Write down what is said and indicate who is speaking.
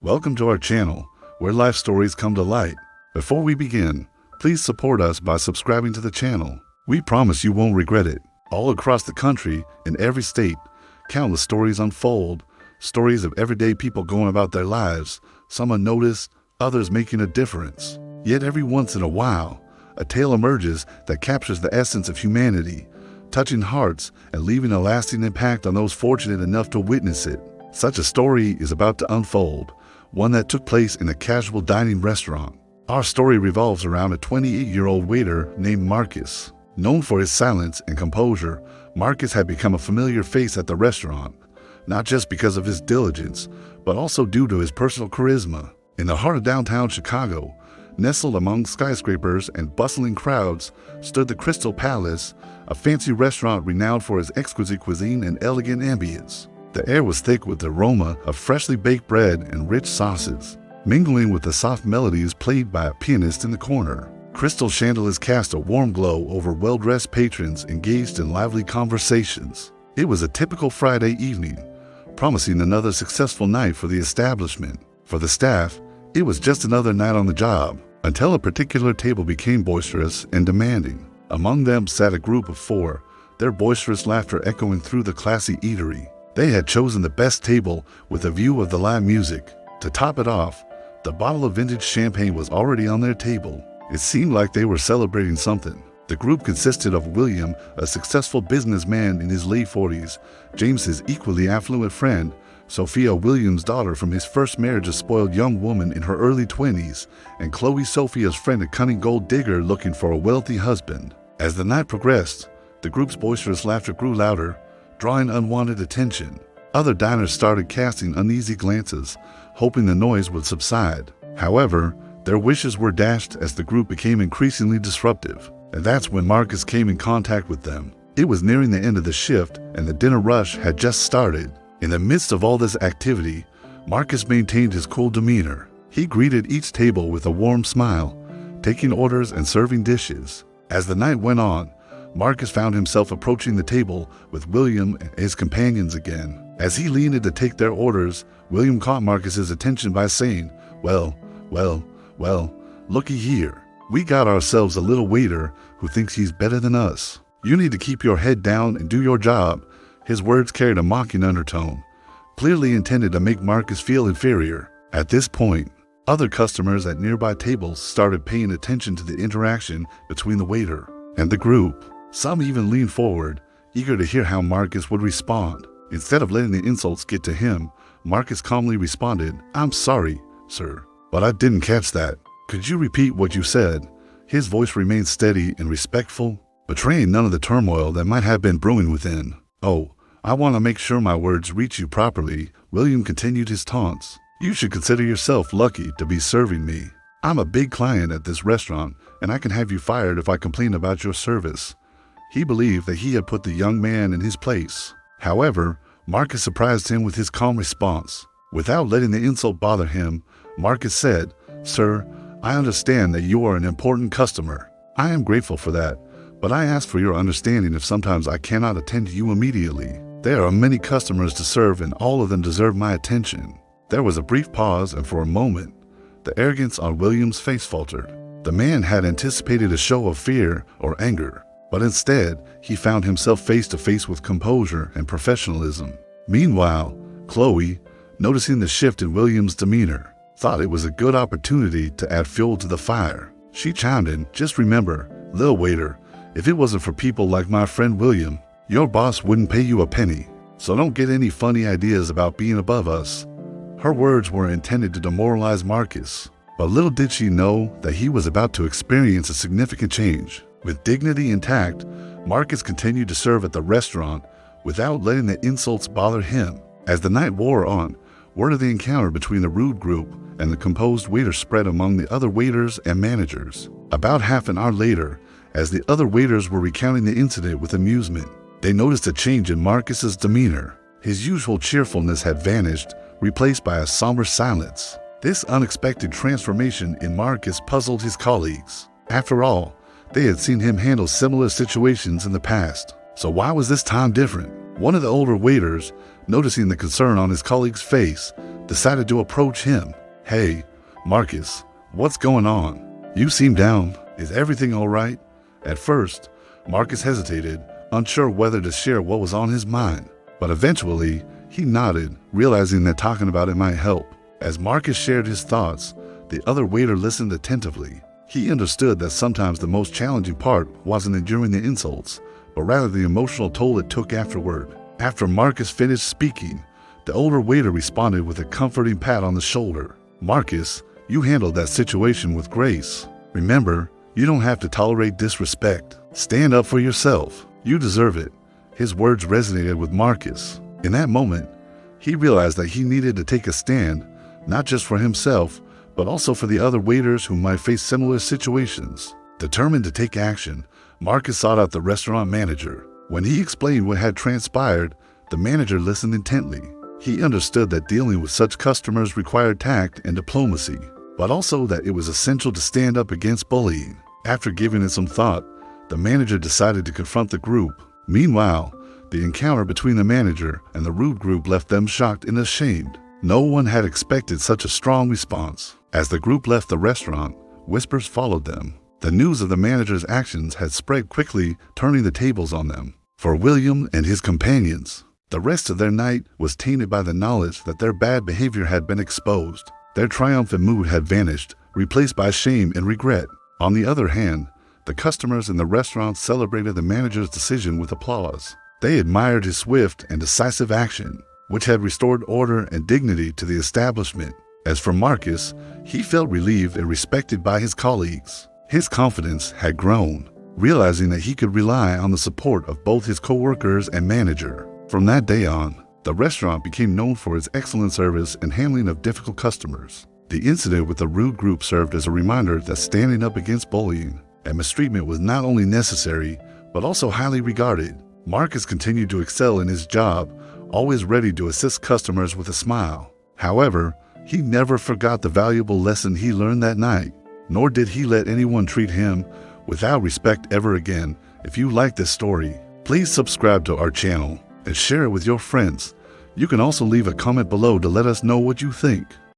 Speaker 1: Welcome to our channel, where life stories come to light. Before we begin, please support us by subscribing to the channel. We promise you won't regret it. All across the country, in every state, countless stories unfold, stories of everyday people going about their lives, some unnoticed, others making a difference. Yet every once in a while, a tale emerges that captures the essence of humanity, touching hearts and leaving a lasting impact on those fortunate enough to witness it. Such a story is about to unfold, one that took place in a casual dining restaurant. Our story revolves around a 28-year-old waiter named Marcus. Known for his silence and composure, Marcus had become a familiar face at the restaurant, not just because of his diligence, but also due to his personal charisma. In the heart of downtown Chicago, nestled among skyscrapers and bustling crowds, stood the Crystal Palace, a fancy restaurant renowned for its exquisite cuisine and elegant ambience. The air was thick with the aroma of freshly baked bread and rich sauces, mingling with the soft melodies played by a pianist in the corner. Crystal chandeliers cast a warm glow over well-dressed patrons engaged in lively conversations. It was a typical Friday evening, promising another successful night for the establishment. For the staff, it was just another night on the job, until a particular table became boisterous and demanding. Among them sat a group of four, their boisterous laughter echoing through the classy eatery. They had chosen the best table with a view of the live music. To top it off, the bottle of vintage champagne was already on their table. It seemed like they were celebrating something. The group consisted of William, a successful businessman in his late 40s, James, his equally affluent friend, Sophia, William's daughter from his first marriage, a spoiled young woman in her early 20s, and Chloe, Sophia's friend, a cunning gold digger looking for a wealthy husband. As the night progressed, the group's boisterous laughter grew louder, drawing unwanted attention. Other diners started casting uneasy glances, hoping the noise would subside. However, their wishes were dashed as the group became increasingly disruptive. And that's when Marcus came in contact with them. It was nearing the end of the shift, and the dinner rush had just started. In the midst of all this activity, Marcus maintained his cool demeanor. He greeted each table with a warm smile, taking orders and serving dishes. As the night went on, Marcus found himself approaching the table with William and his companions again. As he leaned in to take their orders, William caught Marcus's attention by saying, Well, looky here. We got ourselves a little waiter who thinks he's better than us. You need to keep your head down and do your job." His words carried a mocking undertone, clearly intended to make Marcus feel inferior. At this point, other customers at nearby tables started paying attention to the interaction between the waiter and the group. Some even leaned forward, eager to hear how Marcus would respond. Instead of letting the insults get to him, Marcus calmly responded, "I'm sorry, sir, but I didn't catch that. Could you repeat what you said?" His voice remained steady and respectful, betraying none of the turmoil that might have been brewing within. "Oh, I want to make sure my words reach you properly," William continued his taunts. "You should consider yourself lucky to be serving me. I'm a big client at this restaurant, and I can have you fired if I complain about your service." He believed that he had put the young man in his place. However, Marcus surprised him with his calm response. Without letting the insult bother him, Marcus said, "Sir, I understand that you are an important customer. I am grateful for that, but I ask for your understanding if sometimes I cannot attend to you immediately. There are many customers to serve, and all of them deserve my attention." There was a brief pause, and for a moment, the arrogance on William's face faltered. The man had anticipated a show of fear or anger, but instead, he found himself face to face with composure and professionalism. Meanwhile, Chloe, noticing the shift in William's demeanor, thought it was a good opportunity to add fuel to the fire. She chimed in, "Just remember, Lil Waiter, if it wasn't for people like my friend William, your boss wouldn't pay you a penny. So don't get any funny ideas about being above us." Her words were intended to demoralize Marcus, but little did she know that he was about to experience a significant change. With dignity intact, Marcus continued to serve at the restaurant without letting the insults bother him. As the night wore on, word of the encounter between the rude group and the composed waiter spread among the other waiters and managers. About half an hour later, as the other waiters were recounting the incident with amusement, they noticed a change in Marcus's demeanor. His usual cheerfulness had vanished, replaced by a somber silence. This unexpected transformation in Marcus puzzled his colleagues. After all, they had seen him handle similar situations in the past. So why was this time different? One of the older waiters, noticing the concern on his colleague's face, decided to approach him. "Hey, Marcus, what's going on? You seem down. Is everything all right?" At first, Marcus hesitated, unsure whether to share what was on his mind. But eventually, he nodded, realizing that talking about it might help. As Marcus shared his thoughts, the other waiter listened attentively. He understood that sometimes the most challenging part wasn't enduring the insults, but rather the emotional toll it took afterward. After Marcus finished speaking, the older waiter responded with a comforting pat on the shoulder. "Marcus, you handled that situation with grace. Remember, you don't have to tolerate disrespect. Stand up for yourself. You deserve it." His words resonated with Marcus. In that moment, he realized that he needed to take a stand, not just for himself, but also for the other waiters who might face similar situations. Determined to take action, Marcus sought out the restaurant manager. When he explained what had transpired, the manager listened intently. He understood that dealing with such customers required tact and diplomacy, but also that it was essential to stand up against bullying. After giving it some thought, the manager decided to confront the group. Meanwhile, the encounter between the manager and the rude group left them shocked and ashamed. No one had expected such a strong response. As the group left the restaurant, whispers followed them. The news of the manager's actions had spread quickly, turning the tables on them. For William and his companions, the rest of their night was tainted by the knowledge that their bad behavior had been exposed. Their triumphant mood had vanished, replaced by shame and regret. On the other hand, the customers in the restaurant celebrated the manager's decision with applause. They admired his swift and decisive action, which had restored order and dignity to the establishment. As for Marcus, he felt relieved and respected by his colleagues. His confidence had grown, realizing that he could rely on the support of both his co-workers and manager. From that day on, the restaurant became known for its excellent service and handling of difficult customers. The incident with the rude group served as a reminder that standing up against bullying and mistreatment was not only necessary, but also highly regarded. Marcus continued to excel in his job, always ready to assist customers with a smile. However, he never forgot the valuable lesson he learned that night, nor did he let anyone treat him without respect ever again. If you like this story, please subscribe to our channel and share it with your friends. You can also leave a comment below to let us know what you think.